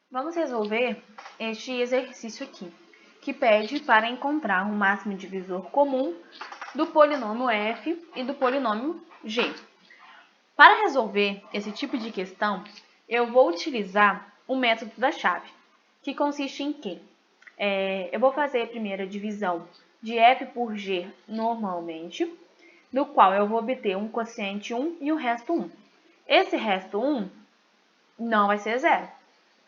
Vamos resolver este exercício aqui, que pede para encontrar o máximo divisor comum do polinômio f e do polinômio g. Para resolver esse tipo de questão, eu vou utilizar o método da chave, que consiste em quê? Eu vou fazer a primeira divisão de f por g normalmente, no qual eu vou obter um quociente 1 e o resto 1. Esse resto 1 não vai ser zero,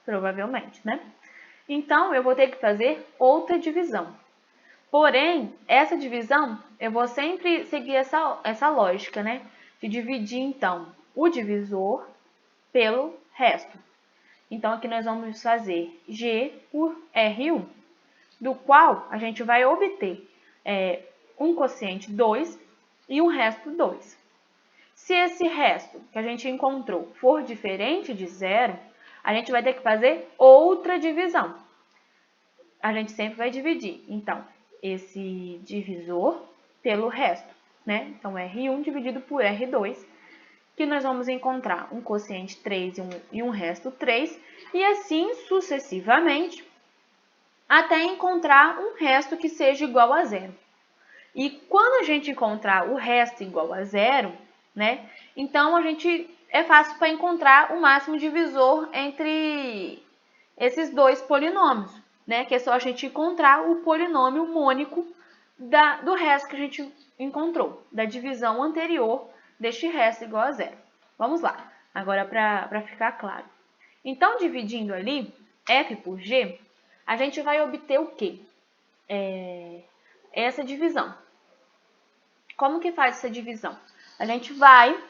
provavelmente, né? Então, eu vou ter que fazer outra divisão. Porém, essa divisão, eu vou sempre seguir essa lógica, né? De dividir, então, o divisor pelo resto. Então, aqui nós vamos fazer G por R1, do qual a gente vai obter um quociente 2 e um resto 2. Se esse resto que a gente encontrou for diferente de zero, a gente vai ter que fazer outra divisão. A gente sempre vai dividir, então, esse divisor pelo resto, né? Então, R1 dividido por R2, que nós vamos encontrar um quociente 3 e um resto 3, e assim sucessivamente, até encontrar um resto que seja igual a zero. E quando a gente encontrar o resto igual a zero, né? Então, é fácil para encontrar o máximo divisor entre esses dois polinômios, né? Que é só a gente encontrar o polinômio mônico do resto que a gente encontrou, da divisão anterior deste resto igual a zero. Vamos lá, agora para ficar claro. Então, dividindo ali f por g, a gente vai obter o quê? Essa divisão. Como que faz essa divisão? A gente vai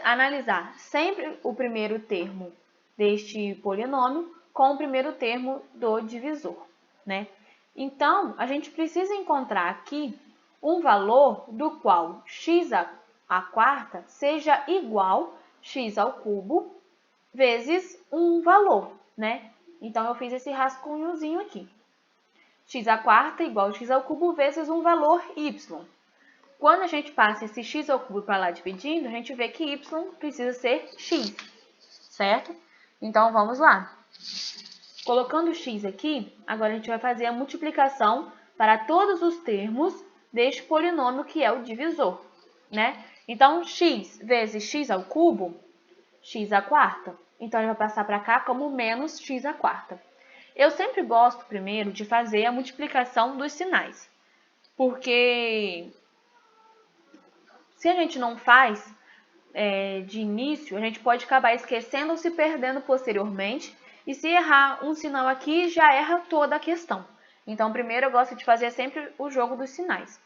analisar sempre o primeiro termo deste polinômio com o primeiro termo do divisor, né? Então, a gente precisa encontrar aqui um valor do qual x à quarta seja igual a x ao cubo vezes um valor, né? Então, eu fiz esse rascunhozinho aqui. X à quarta igual a x ao cubo vezes um valor y. Quando a gente passa esse x ao cubo para lá dividindo, a gente vê que y precisa ser x, certo? Então, vamos lá. Colocando o x aqui, agora a gente vai fazer a multiplicação para todos os termos deste polinômio que é o divisor, né? Então, x vezes x ao cubo, x à quarta. Então, ele vai passar para cá como menos x à quarta. Eu sempre gosto, primeiro, de fazer a multiplicação dos sinais, porque se a gente não faz de início, a gente pode acabar esquecendo ou se perdendo posteriormente, e se errar um sinal aqui, já erra toda a questão. Então, primeiro eu gosto de fazer sempre o jogo dos sinais.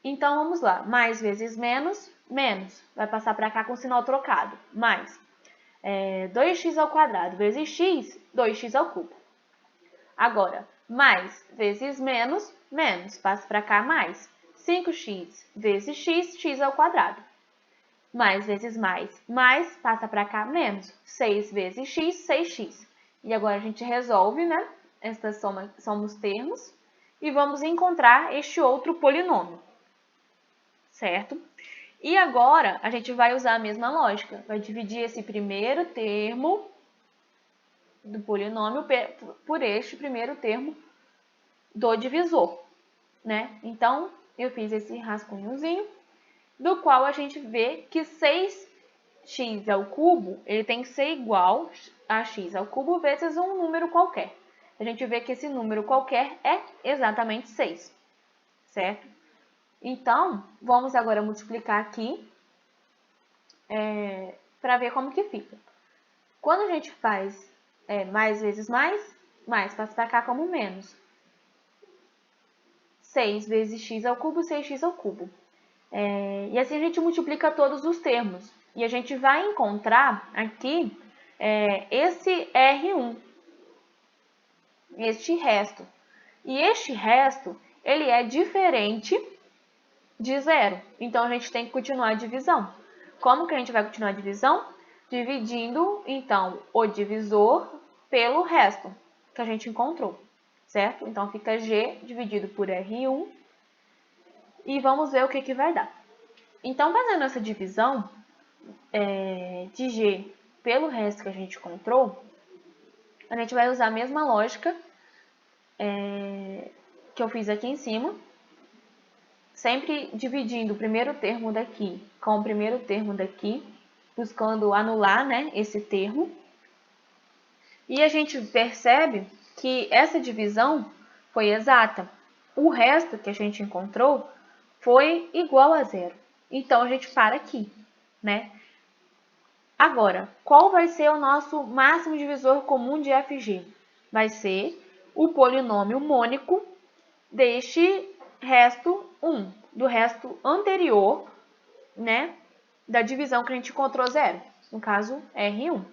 Então, vamos lá. Mais vezes menos, menos. Vai passar para cá com o sinal trocado. Mais 2x ao quadrado vezes x, 2x ao cubo. Agora, mais vezes menos, menos. Passa para cá mais. 5x vezes x, x ao quadrado. Mais vezes mais, passa para cá menos. 6 vezes x, 6x. E agora a gente resolve, né? Estas somos termos. E vamos encontrar este outro polinômio. Certo? E agora a gente vai usar a mesma lógica. Vai dividir esse primeiro termo do polinômio por este primeiro termo do divisor, né? Então, eu fiz esse rascunhozinho, do qual a gente vê que 6x ao cubo, ele tem que ser igual a x ao cubo vezes um número qualquer. A gente vê que esse número qualquer é exatamente 6, certo? Então, vamos agora multiplicar aqui para ver como que fica. Quando a gente faz mais vezes mais passa para cá como menos. 6 vezes x ao cubo, 6x ao cubo. E assim a gente multiplica todos os termos. E a gente vai encontrar aqui esse R1, este resto. E este resto, ele é diferente de zero. Então, a gente tem que continuar a divisão. Como que a gente vai continuar a divisão? Dividindo, então, o divisor pelo resto que a gente encontrou, certo? Então, fica G dividido por R1 e vamos ver o que vai dar. Então, fazendo essa divisão de G pelo resto que a gente encontrou, a gente vai usar a mesma lógica que eu fiz aqui em cima, sempre dividindo o primeiro termo daqui com o primeiro termo daqui, buscando anular, né, esse termo. E a gente percebe que essa divisão foi exata. O resto que a gente encontrou foi igual a zero. Então, a gente para aqui, né? Agora, qual vai ser o nosso máximo divisor comum de f e g? Vai ser o polinômio mônico deste resto 1, do resto anterior, né, da divisão que a gente encontrou zero, no caso R1.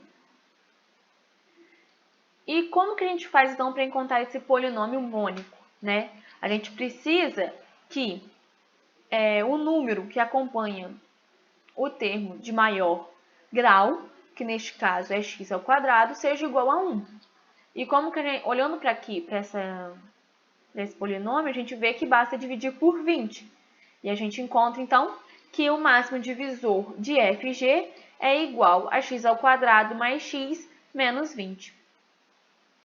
E como que a gente faz então para encontrar esse polinômio mônico, né? A gente precisa que o número que acompanha o termo de maior grau, que neste caso é x ao quadrado, seja igual a 1. E como que a gente, olhando para aqui, para esse polinômio, a gente vê que basta dividir por 20. E a gente encontra, então, que o máximo divisor de f e g é igual a x ao quadrado mais x menos 20.